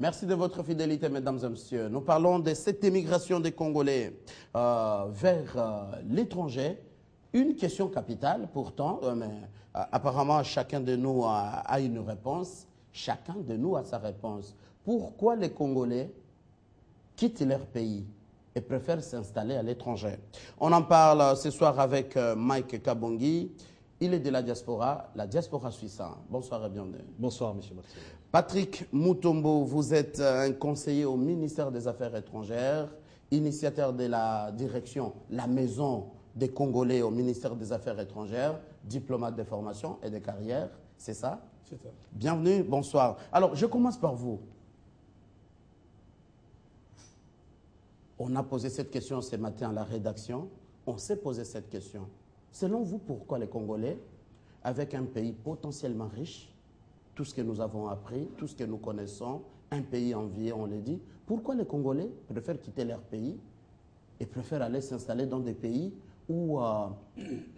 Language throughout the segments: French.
Merci de votre fidélité, mesdames et messieurs. Nous parlons de cette émigration des Congolais vers l'étranger. Une question capitale, pourtant, mais apparemment, chacun de nous a une réponse. Chacun de nous a sa réponse. Pourquoi les Congolais quittent leur pays et préfèrent s'installer à l'étranger? On en parle ce soir avec Mike Kabongi. Il est de la diaspora suisse. Bonsoir et bienvenue. Bonsoir, monsieur Martin. Patrick Mutombo, vous êtes un conseiller au ministère des Affaires étrangères, initiateur de la direction La Maison des Congolais au ministère des Affaires étrangères, diplomate de formation et de carrière, c'est ça? C'est ça. Bienvenue, bonsoir. Alors, je commence par vous. On a posé cette question ce matin à la rédaction. On s'est posé cette question. Selon vous, pourquoi les Congolais, avec un pays potentiellement riche, tout ce que nous avons appris, tout ce que nous connaissons, un pays envié, on l'a dit, pourquoi les Congolais préfèrent quitter leur pays et préfèrent aller s'installer dans des pays où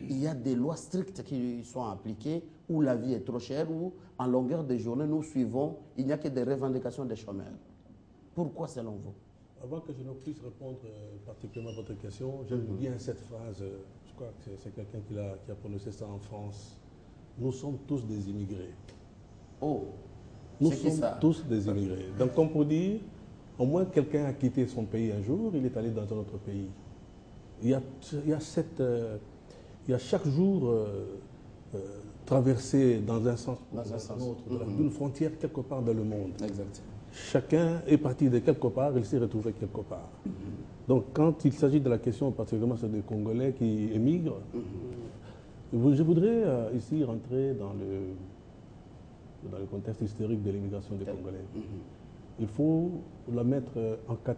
il y a des lois strictes qui sont appliquées, où la vie est trop chère, où en longueur de journée, nous suivons, il n'y a que des revendications des chômeurs. Pourquoi selon vous? Avant que je ne puisse répondre particulièrement à votre question, j'aime bien cette phrase, je crois que c'est quelqu'un qui a prononcé ça en France. Nous sommes tous des immigrés. Oh, nous sommes tous des immigrés. Donc, comme pour dire, au moins quelqu'un a quitté son pays un jour, il est allé dans un autre pays. Il y a chaque jour traversé dans un sens ou dans un autre, d'une frontière quelque part dans le monde. Exactement. Chacun est parti de quelque part, il s'est retrouvé quelque part. Donc, quand il s'agit de la question, particulièrement sur des Congolais qui émigrent, je voudrais ici rentrer dans le contexte historique de l'immigration des Congolais. Il faut la mettre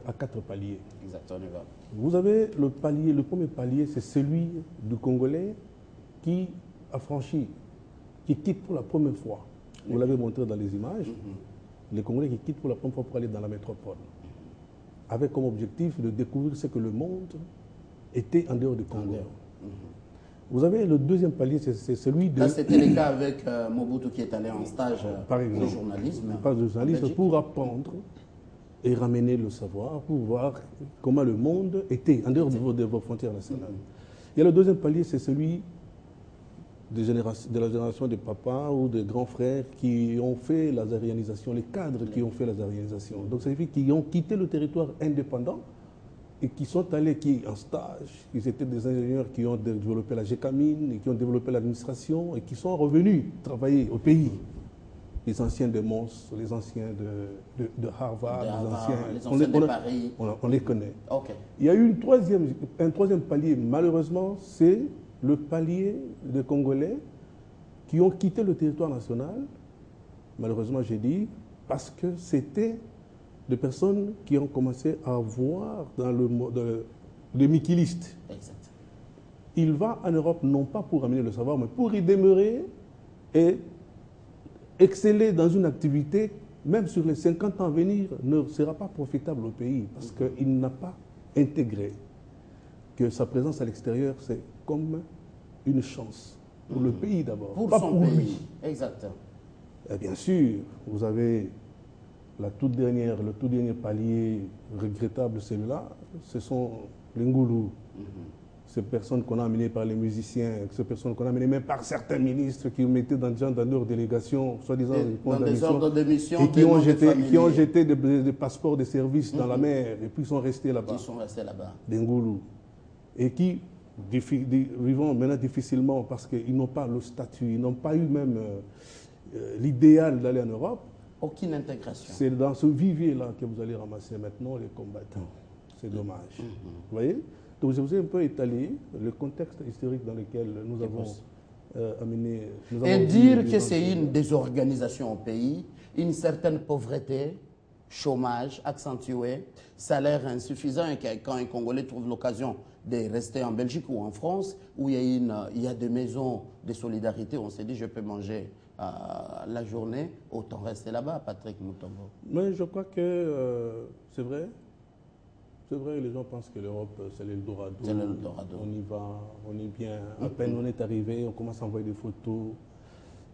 à quatre paliers. Exactement. Vous avez le premier palier, c'est celui du Congolais qui a franchi, qui quitte pour la première fois. Vous l'avez montré dans les images. Les Congolais qui quittent pour la première fois pour aller dans la métropole, avec comme objectif de découvrir ce que le monde était en dehors du Congo. Vous avez le deuxième palier, c'est celui de... Là, c'était le cas avec Mobutu qui est allé en stage de journalisme. Pour apprendre et ramener le savoir, pour voir comment le monde était en dehors de vos frontières nationales. Il y a le deuxième palier, c'est celui de la génération des papas ou des grands frères qui ont fait la zarianisation, les cadres qui ont fait la zarianisation. Donc, ça signifie qu'ils ont quitté le territoire indépendant et qui sont allés en stage. Ils étaient des ingénieurs qui ont développé la gécamine et qui ont développé l'administration et qui sont revenus travailler au pays. Les anciens de Mons, les anciens de Harvard, les anciens de Paris. On les connaît. Okay. Il y a eu un troisième palier, malheureusement, c'est le palier de Congolais qui ont quitté le territoire national, malheureusement j'ai dit, parce que c'était des personnes qui ont commencé à voir dans les miquilistes. Exact. Il va en Europe non pas pour amener le savoir, mais pour y demeurer et exceller dans une activité, même sur les 50 ans à venir, ne sera pas profitable au pays, parce qu'il n'a pas intégré que sa présence à l'extérieur, c'est comme une chance pour le pays d'abord, pas pour lui. Exactement. Et bien sûr, vous avez le tout dernier palier regrettable, celui-là, ce sont les Ngoulous. Ces personnes qu'on a amenées par les musiciens, ces personnes qu'on a amenées même par certains ministres qui mettaient dans leurs délégations, soi-disant dans des ordres de mission, et qui ont jeté des passeports de service dans la mer et puis sont restés là-bas. Ils sont restés là-bas. Des Ngoulous. Et qui vivant maintenant difficilement parce qu'ils n'ont pas le statut, ils n'ont pas eu même l'idéal d'aller en Europe. Aucune intégration. C'est dans ce vivier-là que vous allez ramasser maintenant les combattants. C'est dommage. Vous voyez? Donc je vous ai un peu étalé le contexte historique dans lequel nous avons amené... Et dire que c'est une désorganisation au pays, une certaine pauvreté, chômage accentué, salaire insuffisant, et quand un Congolais trouve l'occasion de rester en Belgique ou en France, où il y a des maisons de solidarité, on s'est dit je peux manger la journée, autant rester là-bas, Patrick Mutombo. Mais je crois que c'est vrai. C'est vrai, les gens pensent que l'Europe, c'est l'Eldorado. C'est l'Eldorado. On y va, on est bien. À peine on est arrivé, on commence à envoyer des photos.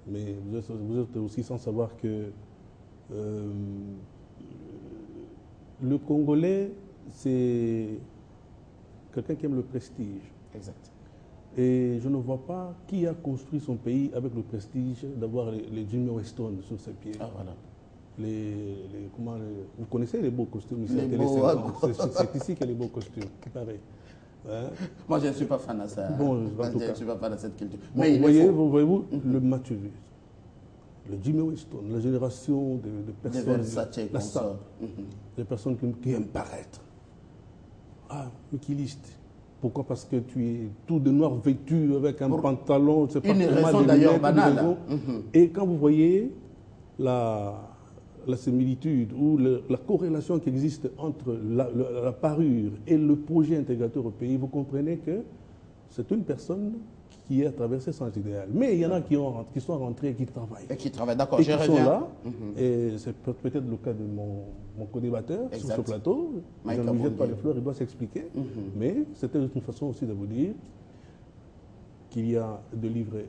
Mais vous êtes aussi sans savoir que Le Congolais, c'est quelqu'un qui aime le prestige. Exact. Et je ne vois pas qui a construit son pays avec le prestige d'avoir les Jimmy Weston sur ses pieds. Ah, voilà. Vous connaissez les beaux costumes ici Les à Télé beaux, 5. C'est ici qu'il y a les beaux costumes. Pareil. Hein? Moi, je ne suis pas fan de ça. Bon, Je ne suis pas fan de cette culture. Bon, Mais voyez-vous, le Mathieu, le Jimmy Weston, la génération de personnes, Versace et la consorts. star, des personnes qui aiment paraître. Ah, Mikiliste. Pourquoi? Parce que tu es tout de noir vêtu avec un pantalon, c'est pas une comment, raison des d'ailleurs lunettes, banale. une raison. Et quand vous voyez la similitude ou la corrélation qui existe entre la parure et le projet intégrateur au pays, vous comprenez que c'est une personne qui a traversé sans idéal. Mais il y en a qui sont rentrés et qui travaillent. Et qui travaillent, d'accord, Et je qui sont reviens. là, et c'est peut-être le cas de mon co-débatteur sur ce Exact. plateau. Mike Je ne lui jette pas Abongi. les fleurs, il doit s'expliquer. Mais c'était une façon aussi de vous dire qu'il y a de l'ivraie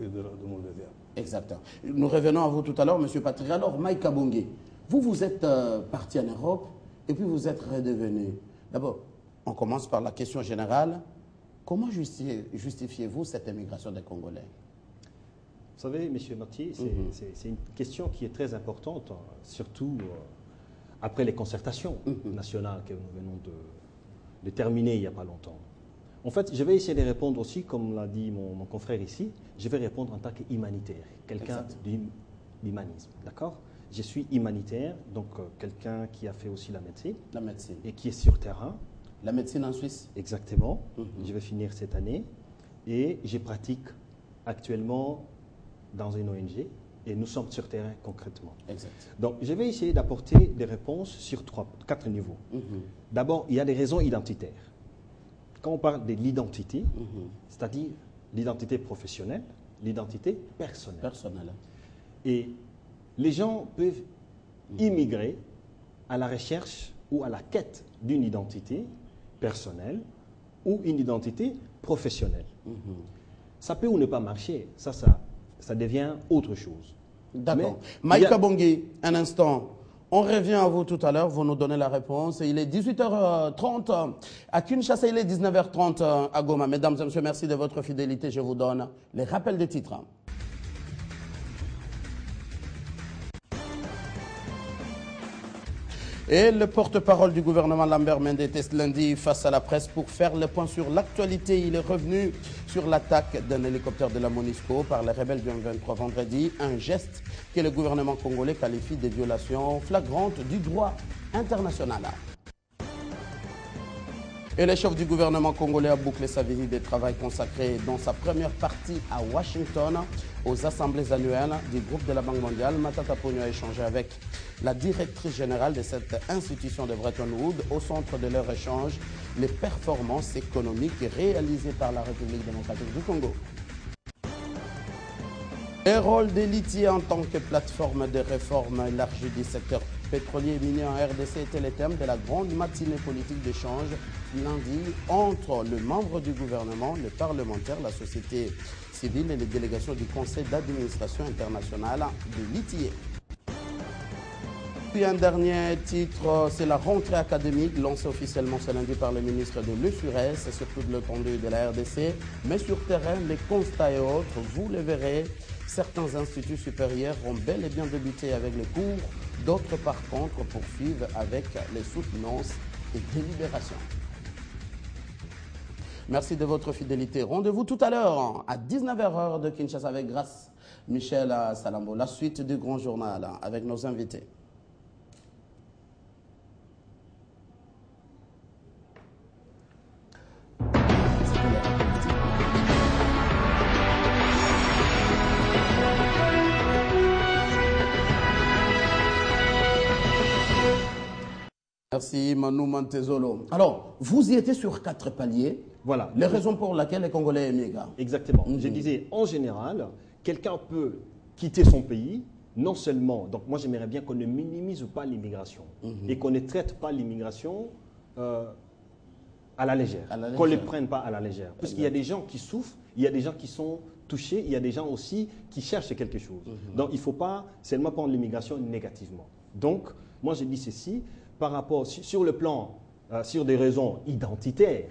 et de mauvais herbes. Exactement. Nous revenons à vous tout à l'heure, M. Patrick. Alors, Mike Abongi, vous êtes parti en Europe et puis vous êtes redevenu. D'abord, on commence par la question générale. Comment justifiez-vous cette émigration des Congolais? Vous savez, M. Marty, c'est une question qui est très importante, surtout après les concertations nationales que nous venons de terminer il n'y a pas longtemps. En fait, je vais essayer de répondre aussi, comme l'a dit mon confrère ici, je vais répondre en tant qu'humanitaire, quelqu'un d'humanisme, d'accord? Je suis humanitaire, donc quelqu'un qui a fait aussi la médecine. La médecine. Et qui est sur terrain. La médecine en Suisse? Exactement. Je vais finir cette année. Et je pratique actuellement dans une ONG et nous sommes sur terrain concrètement. Exact. Donc, je vais essayer d'apporter des réponses sur 4 niveaux. D'abord, il y a des raisons identitaires. Quand on parle de l'identité, c'est-à-dire l'identité professionnelle, l'identité personnelle. Et les gens peuvent immigrer à la recherche ou à la quête d'une identité personnelle ou une identité professionnelle. Ça peut ou ne pas marcher, ça devient autre chose. D'accord. Mike Abongi, un instant. On revient à vous tout à l'heure, vous nous donnez la réponse. Il est 18h30 à Kinshasa, il est 19h30 à Goma. Mesdames et messieurs, merci de votre fidélité. Je vous donne les rappels des titres. Et le porte-parole du gouvernement Lambert Mende était lundi face à la presse pour faire le point sur l'actualité. Il est revenu sur l'attaque d'un hélicoptère de la MONUSCO par les rebelles du M23 vendredi, un geste que le gouvernement congolais qualifie de violation flagrante du droit international. Et le chef du gouvernement congolais a bouclé sa visite de travail consacrée dans sa première partie à Washington aux assemblées annuelles du groupe de la Banque mondiale. Matata Ponyo a échangé avec la directrice générale de cette institution de Bretton Woods. Au centre de leur échange, les performances économiques réalisées par la République démocratique du Congo. Le rôle des litiers en tant que plateforme de réforme élargie du secteur pétrolier et minier en RDC était le thème de la grande matinée politique d'échange lundi entre le membre du gouvernement, les parlementaires, la société civile et les délégations du Conseil d'administration internationale des litiers. Puis un dernier titre, c'est la rentrée académique lancée officiellement ce lundi par le ministre de l'USURES et sur toute l'étendue de la RDC. Mais sur terrain, les constats et autres, vous le verrez, certains instituts supérieurs ont bel et bien débuté avec les cours, d'autres par contre poursuivent avec les soutenances et délibérations. Merci de votre fidélité. Rendez-vous tout à l'heure à 19h de Kinshasa avec Grâce Michel Salambo. La suite du grand journal avec nos invités. Merci Manu Mantezolo. Alors, vous y étiez sur 4 paliers. Voilà. Les raisons pour lesquelles les Congolais émigrent. Exactement. Je disais, en général, quelqu'un peut quitter son pays, non seulement... Donc moi, j'aimerais bien qu'on ne minimise pas l'immigration et qu'on ne traite pas l'immigration à la légère. Qu'on ne le prenne pas à la légère. Parce qu'il y a des gens qui souffrent, il y a des gens qui sont touchés, il y a des gens aussi qui cherchent quelque chose. Donc il ne faut pas seulement prendre l'immigration négativement. Donc, moi, je dis ceci... par rapport, sur le plan, sur des raisons identitaires,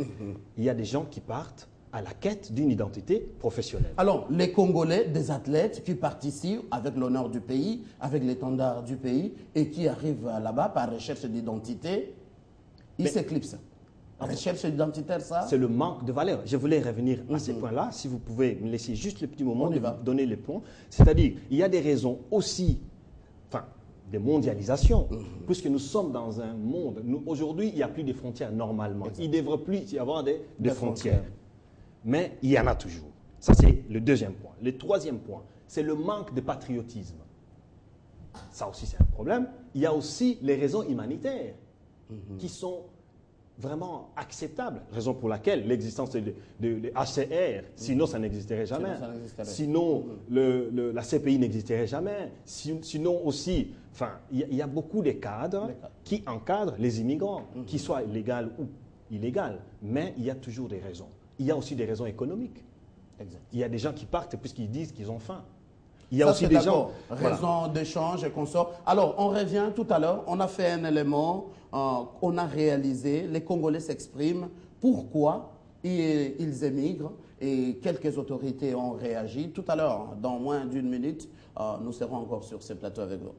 il y a des gens qui partent à la quête d'une identité professionnelle. Alors, les Congolais, des athlètes qui participent avec l'honneur du pays, avec l'étendard du pays, et qui arrivent là-bas par recherche d'identité, ils s'éclipsent. Recherche identitaire, ça? C'est le manque de valeur. Je voulais revenir à ces points-là. Si vous pouvez me laisser juste le petit moment de vous donner les points. C'est-à-dire, il y a des raisons aussi, de mondialisation, puisque nous sommes dans un monde. Aujourd'hui, il n'y a plus de frontières normalement. Il ne devrait plus y avoir des frontières. Mais il y en a toujours. Ça, c'est le deuxième point. Le troisième point, c'est le manque de patriotisme. Ça aussi, c'est un problème. Il y a aussi les raisons humanitaires qui sont vraiment acceptables. Raison pour laquelle l'existence de HCR, sinon ça n'existerait jamais. Sinon, la CPI n'existerait jamais. Sinon aussi, il y a beaucoup de cadres qui encadrent les immigrants, qu'ils soient légaux ou illégaux. Mais il y a toujours des raisons. Il y a aussi des raisons économiques. Exact. Il y a des gens qui partent puisqu'ils disent qu'ils ont faim. Il y a aussi des gens... Raison d'échange et consorts. Alors, on revient tout à l'heure. On a fait un élément, on a réalisé, les Congolais s'expriment, pourquoi ils émigrent et quelques autorités ont réagi. Tout à l'heure, dans moins d'une minute, nous serons encore sur ce plateau avec vous.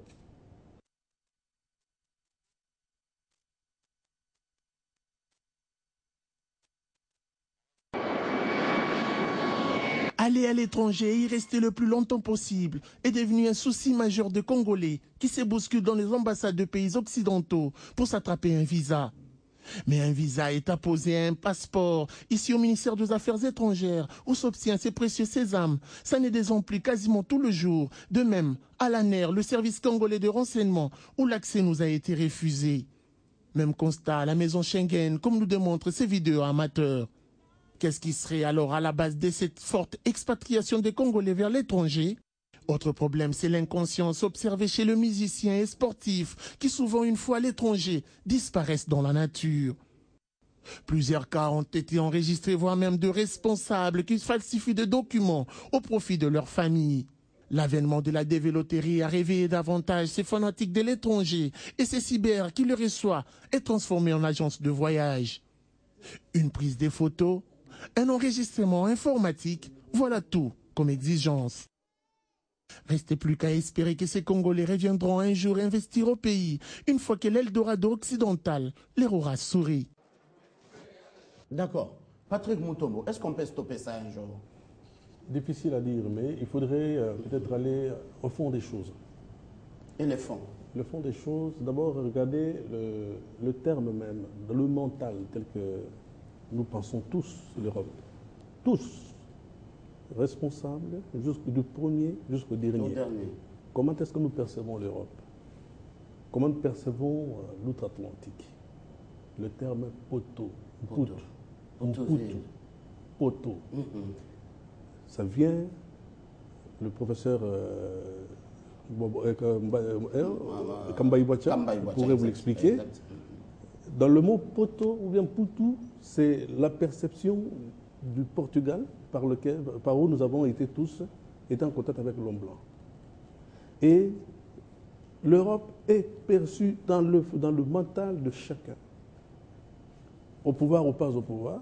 Aller à l'étranger et y rester le plus longtemps possible est devenu un souci majeur de Congolais qui se bousculent dans les ambassades de pays occidentaux pour s'attraper un visa. Mais un visa est apposé à un passeport, ici au ministère des Affaires étrangères, où s'obtient ces précieux sésames. Ça ne désemplit quasiment tout le jour. De même, à l'ANER, le service congolais de renseignement, où l'accès nous a été refusé. Même constat à la maison Schengen, comme nous démontrent ces vidéos amateurs. Qu'est-ce qui serait alors à la base de cette forte expatriation des Congolais vers l'étranger? Autre problème, c'est l'inconscience observée chez le musicien et sportif qui souvent une fois à l'étranger disparaissent dans la nature. Plusieurs cas ont été enregistrés, voire même de responsables qui falsifient des documents au profit de leur famille. L'avènement de la dévéloterie a réveillé davantage ces fanatiques de l'étranger et ces cyber qui le reçoivent est transformé en agence de voyage. Une prise des photos, un enregistrement informatique, voilà tout comme exigence. Restez plus qu'à espérer que ces Congolais reviendront un jour investir au pays, une fois que l'Eldorado occidental leur aura souri. D'accord. Patrick Mutombo, est-ce qu'on peut stopper ça un jour? Difficile à dire, mais il faudrait peut-être aller au fond des choses. Et les fonds? Le fond des choses, d'abord regarder le terme même, le mental tel que nous pensons tous l'Europe. Tous responsables, du premier jusqu'au dernier. Comment est-ce que nous percevons l'Europe? Comment nous percevons l'outre-Atlantique? Le terme poteau. Poteau. Ça vient, le professeur Kambaï Boacha pourrait vous l'expliquer. Dans le mot poteau ou bien poutou, c'est la perception du Portugal par où nous avons été tous en contact avec l'homme blanc. Et l'Europe est perçue dans le mental de chacun. Au pouvoir ou pas au pouvoir,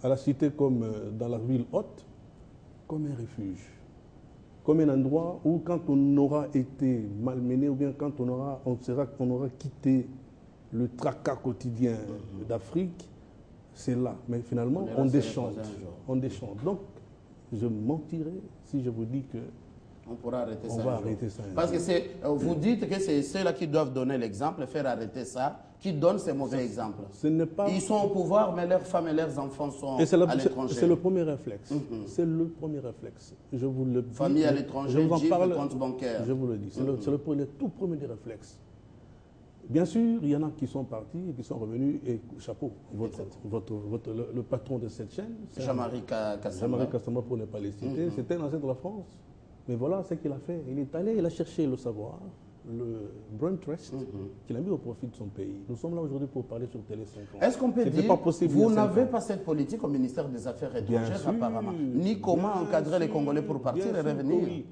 à la cité comme dans la ville haute, comme un refuge. Comme un endroit où quand on aura été malmené ou bien quand on aura quitté le tracas quotidien d'Afrique, c'est là. Mais finalement, on déchante. Donc, je mentirais si je vous dis que on pourra arrêter ça. On va arrêter ça. Parce que vous dites que c'est ceux-là qui doivent donner l'exemple, faire arrêter ça, qui donnent ces mauvais exemples. Ils sont au pouvoir, mais leurs femmes et leurs enfants sont à l'étranger. C'est le premier réflexe. C'est le premier réflexe. Je vous le dis. Famille à l'étranger, compte bancaire. Je vous le dis. C'est le tout premier des réflexes. Bien sûr, il y en a qui sont partis et qui sont revenus, et chapeau, le patron de cette chaîne, Jean-Marie Kassama, pour ne pas les citer, c'était un ancien de la France. Mais voilà ce qu'il a fait. Il est allé, il a cherché le savoir, le brain trust, qu'il a mis au profit de son pays. Nous sommes là aujourd'hui pour parler sur Télé 5 ans. Est-ce qu'on peut dire, vous n'avez pas cette politique au ministère des Affaires étrangères apparemment, ni comment encadrer les Congolais pour partir et revenir? Oui.